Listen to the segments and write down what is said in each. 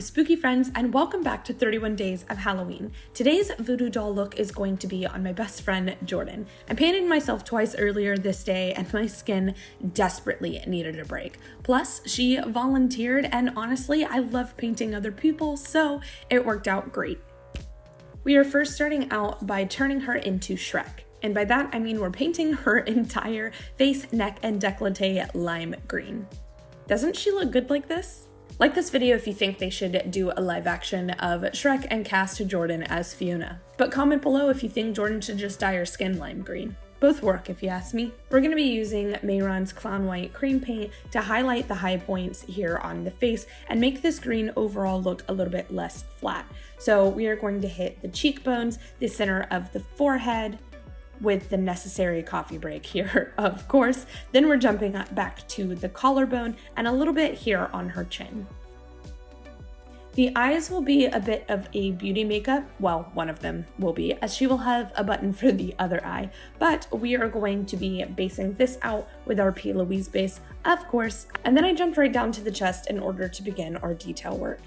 spooky friends, and welcome back to 31 Days of Halloween. Today's voodoo doll look is going to be on my best friend, Jordan. I painted myself twice earlier this day and my skin desperately needed a break. Plus, she volunteered, and honestly, I love painting other people, so it worked out great. We are first starting out by turning her into Shrek. And by that, I mean we're painting her entire face, neck, and décolleté lime green. Doesn't she look good like this? Like this video if you think they should do a live action of Shrek and cast Jordan as Fiona. But comment below if you think Jordan should just dye her skin lime green. Both work if you ask me. We're going to be using MEHRON's Clown White cream paint to highlight the high points here on the face and make this green overall look a little bit less flat. So we are going to hit the cheekbones, the center of the forehead, with the necessary coffee break here, of course. Then we're jumping back to the collarbone and a little bit here on her chin. The eyes will be a bit of a beauty makeup, well, one of them will be, as she will have a button for the other eye, but we are going to be basing this out with our P. Louise base, of course, and then I jumped right down to the chest in order to begin our detail work.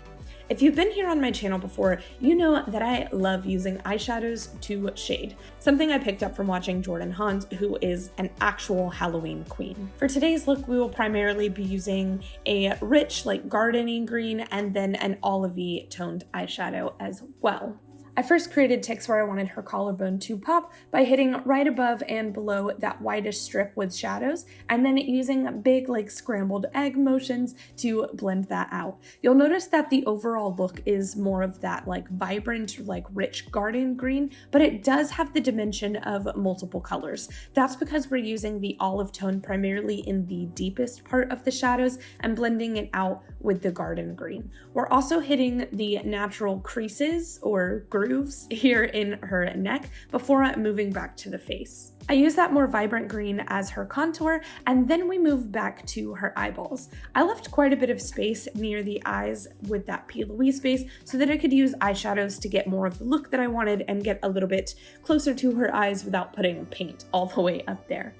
If you've been here on my channel before, you know that I love using eyeshadows to shade, something I picked up from watching Jordan Hans, who is an actual Halloween queen. For today's look, we will primarily be using a rich, garden-y green and then an olive-y toned eyeshadow as well. I first created ticks where I wanted her collarbone to pop by hitting right above and below that whitish strip with shadows, and then using big scrambled egg motions to blend that out. You'll notice that the overall look is more of that vibrant, rich garden green, but it does have the dimension of multiple colors. That's because we're using the olive tone primarily in the deepest part of the shadows and blending it out with the garden green. We're also hitting the natural creases or grooves here in her neck before moving back to the face. I use that more vibrant green as her contour, and then we move back to her eyeballs. I left quite a bit of space near the eyes with that P. Louise base so that I could use eyeshadows to get more of the look that I wanted and get a little bit closer to her eyes without putting paint all the way up there.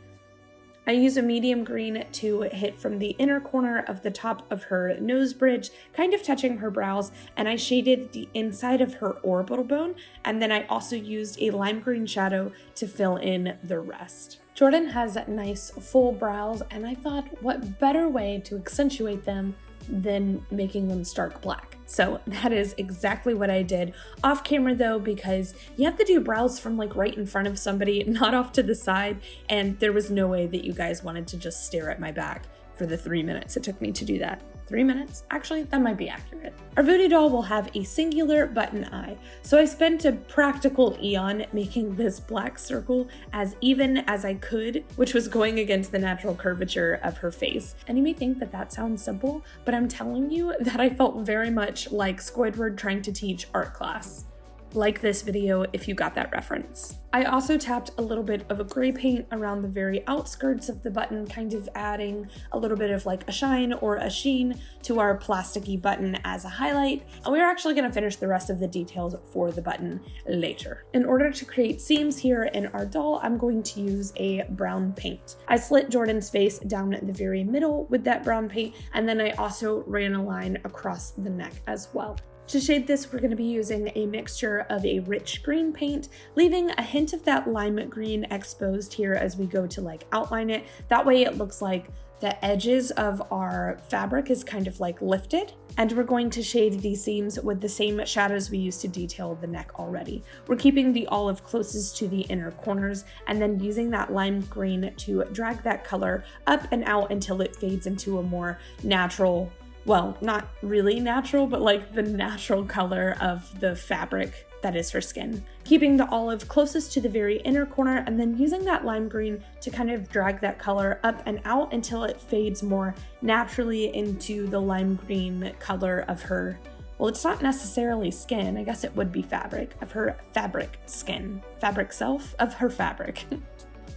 I use a medium green to hit from the inner corner of the top of her nose bridge, kind of touching her brows, and I shaded the inside of her orbital bone, and then I also used a lime green shadow to fill in the rest. Jordan has nice full brows, and I thought what better way to accentuate them than making them stark black. So that is exactly what I did off camera though, because you have to do brows from right in front of somebody, not off to the side, and there was no way that you guys wanted to just stare at my back for the 3 minutes it took me to do that. 3 minutes? Actually, that might be accurate. Our voodoo doll will have a singular button eye, so I spent a practical eon making this black circle as even as I could, which was going against the natural curvature of her face. And you may think that that sounds simple, but I'm telling you that I felt very much like Squidward trying to teach art class. Like this video if you got that reference. I also tapped a little bit of a gray paint around the very outskirts of the button, kind of adding a little bit of a shine or a sheen to our plasticky button as a highlight, and we're actually going to finish the rest of the details for the button later. In order to create seams here in our doll, I'm going to use a brown paint. I slit Jordan's face down the very middle with that brown paint, and then I also ran a line across the neck as well. To shade this, we're going to be using a mixture of a rich green paint, leaving a hint of that lime green exposed here as we go to outline it. That way it looks like the edges of our fabric is kind of lifted. And we're going to shade these seams with the same shadows we used to detail the neck already. We're keeping the olive closest to the inner corners and then using that lime green to drag that color up and out until it fades into a more natural, well, not really natural, but the natural color of the fabric that is her skin. Keeping the olive closest to the very inner corner and then using that lime green to kind of drag that color up and out until it fades more naturally into the lime green color of her, well, it's not necessarily skin, I guess it would be fabric, of her fabric skin. Fabric self of her fabric.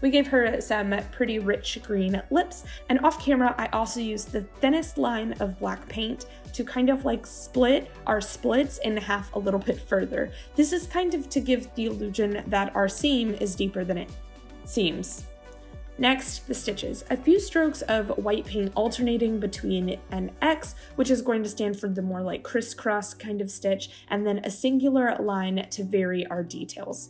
We gave her some pretty rich green lips, and off camera I also used the thinnest line of black paint to kind of split our splits in half a little bit further. This is kind of to give the illusion that our seam is deeper than it seems. Next, the stitches. A few strokes of white paint alternating between an X, which is going to stand for the more like crisscross kind of stitch, and then a singular line to vary our details.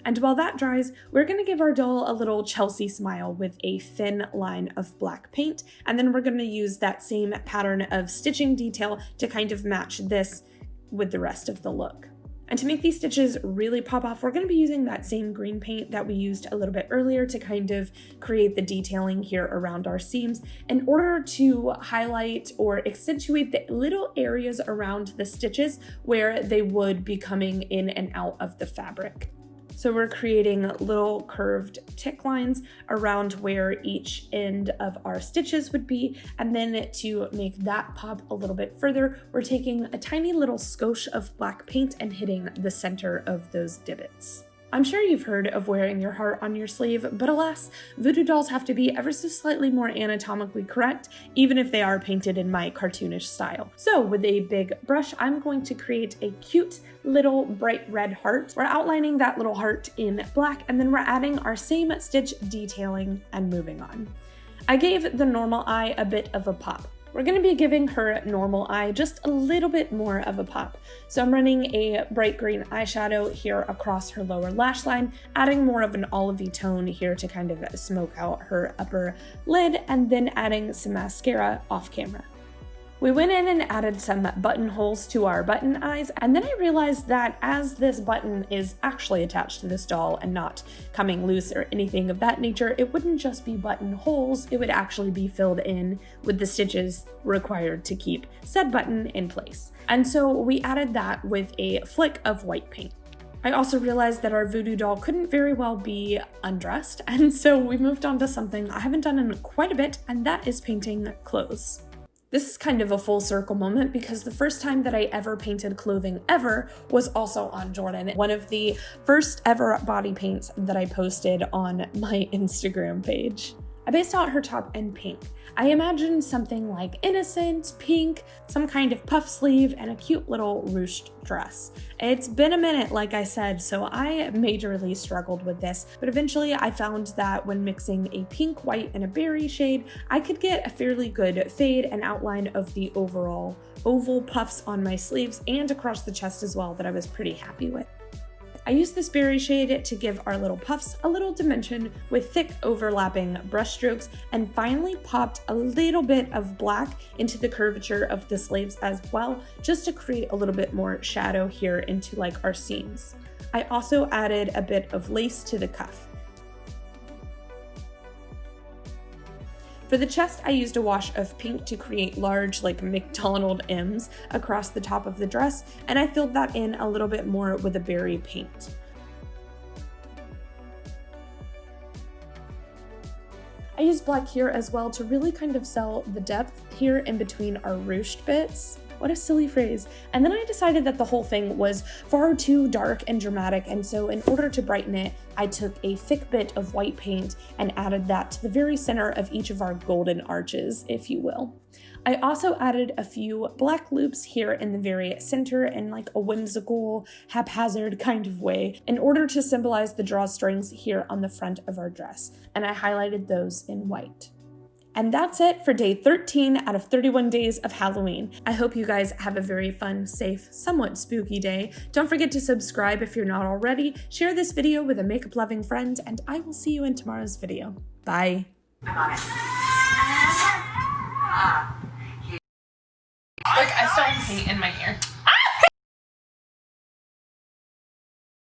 And while that dries, we're going to give our doll a little Chelsea smile with a thin line of black paint, and then we're going to use that same pattern of stitching detail to kind of match this with the rest of the look. And to make these stitches really pop off, we're going to be using that same green paint that we used a little bit earlier to kind of create the detailing here around our seams in order to highlight or accentuate the little areas around the stitches where they would be coming in and out of the fabric. So we're creating little curved tick lines around where each end of our stitches would be, and then to make that pop a little bit further, we're taking a tiny little skosh of black paint and hitting the center of those divots. I'm sure you've heard of wearing your heart on your sleeve, but alas, voodoo dolls have to be ever so slightly more anatomically correct, even if they are painted in my cartoonish style. So with a big brush, I'm going to create a cute little bright red heart. We're outlining that little heart in black, and then we're adding our same stitch detailing and moving on. I gave the normal eye a bit of a pop. We're going to be giving her normal eye just a little bit more of a pop. So I'm running a bright green eyeshadow here across her lower lash line, adding more of an olivey tone here to kind of smoke out her upper lid, and then adding some mascara off camera. We went in and added some buttonholes to our button eyes, and then I realized that as this button is actually attached to this doll and not coming loose or anything of that nature, it wouldn't just be buttonholes, it would actually be filled in with the stitches required to keep said button in place. And so we added that with a flick of white paint. I also realized that our voodoo doll couldn't very well be undressed, and so we moved on to something I haven't done in quite a bit, and that is painting clothes. This is kind of a full circle moment because the first time that I ever painted clothing ever was also on Jordan. One of the first ever body paints that I posted on my Instagram page. I based out her top in pink. I imagined something like innocent, pink, some kind of puff sleeve, and a cute little ruched dress. It's been a minute, like I said, so I majorly struggled with this, but eventually I found that when mixing a pink, white, and a berry shade, I could get a fairly good fade and outline of the overall oval puffs on my sleeves and across the chest as well that I was pretty happy with. I used this berry shade to give our little puffs a little dimension with thick overlapping brush strokes, and finally popped a little bit of black into the curvature of the sleeves as well, just to create a little bit more shadow here into like our seams. I also added a bit of lace to the cuff. For the chest, I used a wash of pink to create large, like McDonald M's across the top of the dress, and I filled that in a little bit more with a berry paint. I used black here as well to really kind of sell the depth here in between our ruched bits. What a silly phrase. And then I decided that the whole thing was far too dark and dramatic, and so in order to brighten it, I took a thick bit of white paint and added that to the very center of each of our golden arches, if you will. I also added a few black loops here in the very center in like a whimsical, haphazard kind of way in order to symbolize the drawstrings here on the front of our dress, and I highlighted those in white. And that's it for day 13 out of 31 days of Halloween. I hope you guys have a very fun, safe, somewhat spooky day. Don't forget to subscribe if you're not already, share this video with a makeup-loving friend, and I will see you in tomorrow's video. Bye. I'm on it. Look, I still have paint in my hair.